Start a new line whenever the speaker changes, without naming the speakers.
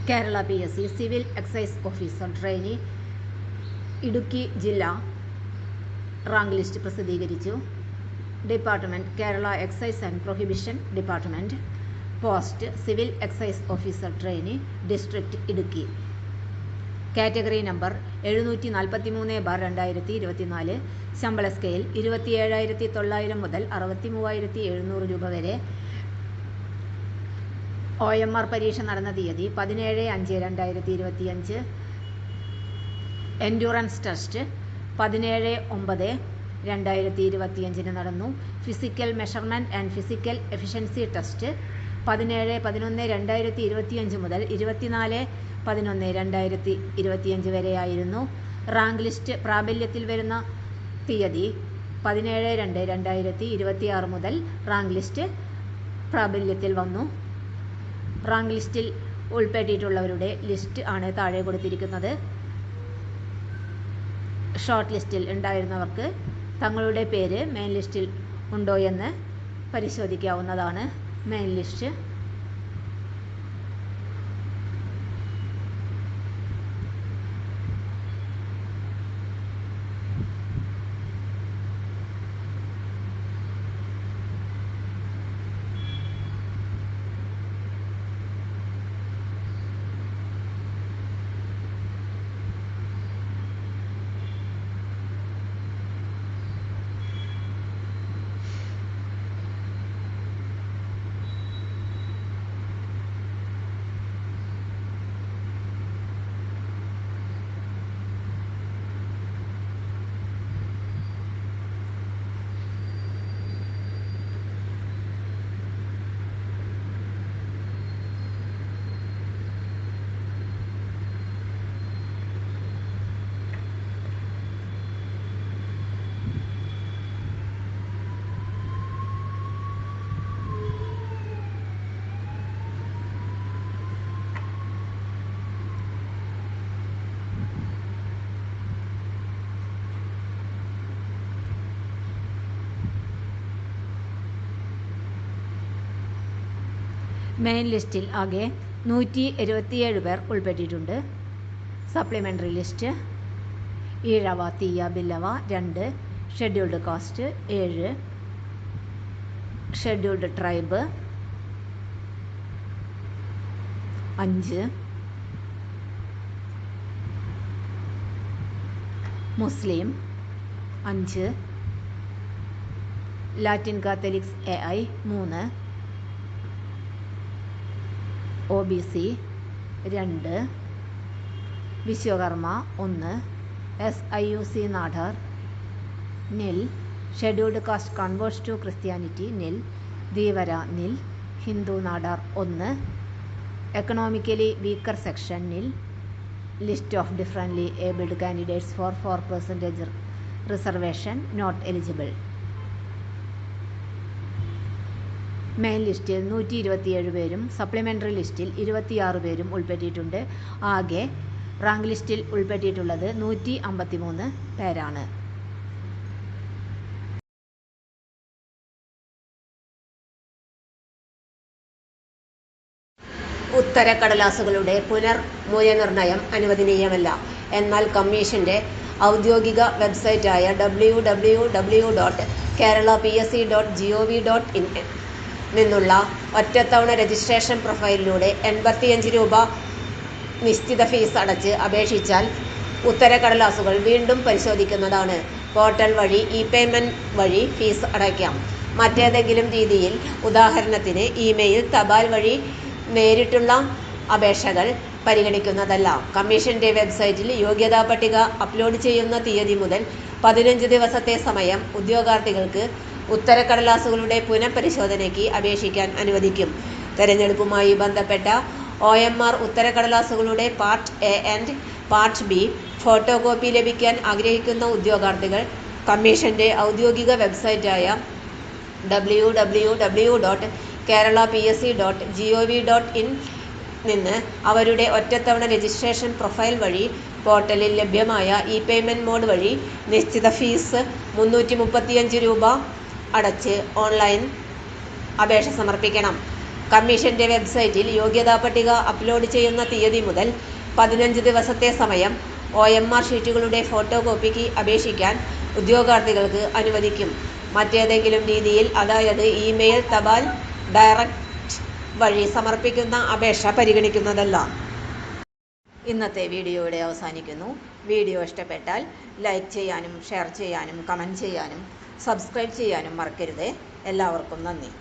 Kerala PSC civil excise officer trainee Idukki ജില്ല rank list പ്രസിദ്ധീകരിച്ചു. Department Kerala excise and prohibition department. Post civil excise officer trainee district Idukki. Category number 743/2024. ശമ്പള scale 27,900 മുതൽ 63,700 രൂപ വരെ. OMR പരീക്ഷ നടന്ന തീയതി 17/5/2025. എൻഡ്യൂറൻസ് ടെസ്റ്റ് 17/9/2025 നടന്നു. Physical measurement and physical efficiency test 17/11/2025 മുതൽ 24/11/2025 വരെയായിരുന്നു. റാങ്ക് ലിസ്റ്റ് പ്രാബല്യത്തിൽ വരുന്ന തീയതി 17/2/2026 മുതൽ റാങ്ക് ലിസ്റ്റ് പ്രാബല്യത്തിൽ വന്നു. റാങ്ക് ലിസ്റ്റിൽ ഉൾപ്പെട്ടിട്ടുള്ളവരുടെ ലിസ്റ്റ് ആണ് താഴെ കൊടുത്തിരിക്കുന്നത്. ഷോർട്ട് ലിസ്റ്റിൽ ഉണ്ടായിരുന്നവർക്ക് തങ്ങളുടെ പേര് മെയിൻ ലിസ്റ്റിൽ ഉണ്ടോ എന്ന് പരിശോധിക്കാവുന്നതാണ്. മെയിൻ ലിസ്റ്റ് മെയിൻ ലിസ്റ്റിൽ ആകെ 177 പേർ ഉൾപ്പെട്ടിട്ടുണ്ട്. Supplementary list Ezhava, Thiyya, Billava 2, scheduled caste 7, scheduled tribe 5, Muslim 5, Latin Catholics AI 3, OBC 2, Vishwakarma 1, SIUC Nadar nil, scheduled caste converts to Christianity nil, Dheevara nil, Hindu Nadar 1, economically weaker section nil, list of differently abled candidates for 4% reservation not eligible. Main ലിസ്റ്റിൽ 127 പേരും supplementary ലിസ്റ്റിൽ 26 പേരും ഉൾപ്പെട്ടിട്ടുണ്ട്. ആകെ rank ലിസ്റ്റിൽ ഉൾപ്പെട്ടിട്ടുള്ളത് 153 പേരാണ്. ഉത്തരക്കടലാസുകളുടെ പുനർമൂല്യനിർണ്ണയം അനുവദനീയമല്ല. എന്നാൽ കമ്മീഷന്റെ ഔദ്യോഗിക വെബ്സൈറ്റായ www.keralapsc.gov.in നിന്നുള്ള ഒറ്റത്തവണ രജിസ്ട്രേഷൻ പ്രൊഫൈലിലൂടെ 85 രൂപ നിശ്ചിത ഫീസ് അടച്ച് അപേക്ഷിച്ചാൽ ഉത്തരക്കടലാസുകൾ വീണ്ടും പരിശോധിക്കുന്നതാണ്. പോർട്ടൽ വഴി ഇ-പേയ്മെന്റ് വഴി ഫീസ് അടയ്ക്കാം. മറ്റേതെങ്കിലും രീതിയിൽ, ഉദാഹരണത്തിന് ഇമെയിൽ, തപാൽ വഴി നേരിട്ടുള്ള അപേക്ഷകൾ പരിഗണിക്കുന്നതല്ല. കമ്മീഷന്റെ വെബ്സൈറ്റിൽ യോഗ്യതാ പട്ടിക അപ്ലോഡ് ചെയ്യുന്ന തീയതി മുതൽ 15 ദിവസത്തെ സമയം ഉദ്യോഗാർത്ഥികൾക്ക് ഉത്തരക്കടലാസുകളുടെ പുനഃപരിശോധനയ്ക്ക് അപേക്ഷിക്കാൻ അനുവദിക്കും. തെരഞ്ഞെടുപ്പുമായി ബന്ധപ്പെട്ട OMR ഉത്തരക്കടലാസുകളുടെ part A and part B photo copy ലഭിക്കാൻ ആഗ്രഹിക്കുന്ന ഉദ്യോഗാർത്ഥികൾ കമ്മീഷന്റെ ഔദ്യോഗിക വെബ്സൈറ്റായ www.keralapsc.gov.in നിന്ന് അവരുടെ ഒറ്റത്തവണ രജിസ്ട്രേഷൻ പ്രൊഫൈൽ വഴി പോർട്ടലിൽ ലഭ്യമായ ഇ-പേയ്മെന്റ് മോഡ് വഴി നിശ്ചിത ഫീസ് 335 രൂപ അടച്ച് ഓൺലൈൻ അപേക്ഷ സമർപ്പിക്കണം. കമ്മീഷന്റെ വെബ്സൈറ്റിൽ യോഗ്യതാ പട്ടിക അപ്ലോഡ് ചെയ്യുന്ന തീയതി മുതൽ 15 ദിവസത്തെ സമയം OMR ഷീറ്റുകളുടെ ഫോട്ടോ കോപ്പിക്ക് അപേക്ഷിക്കാൻ ഉദ്യോഗാർത്ഥികൾക്ക് അനുവദിക്കും. മറ്റേതെങ്കിലും രീതിയിൽ, അതായത് ഇമെയിൽ, തപാൽ, ഡയറക്റ്റ് വഴി സമർപ്പിക്കുന്ന അപേക്ഷ പരിഗണിക്കുന്നതല്ല. ഇന്നത്തെ വീഡിയോ ഇവിടെ അവസാനിക്കുന്നു. വീഡിയോ ഇഷ്ടപ്പെട്ടാൽ ലൈക്ക് ചെയ്യാനും ഷെയർ ചെയ്യാനും കമൻറ്റ് ചെയ്യാനും സബ്സ്ക്രൈബ് ചെയ്യാനും മറക്കരുത്. എല്ലാവർക്കും നന്ദി.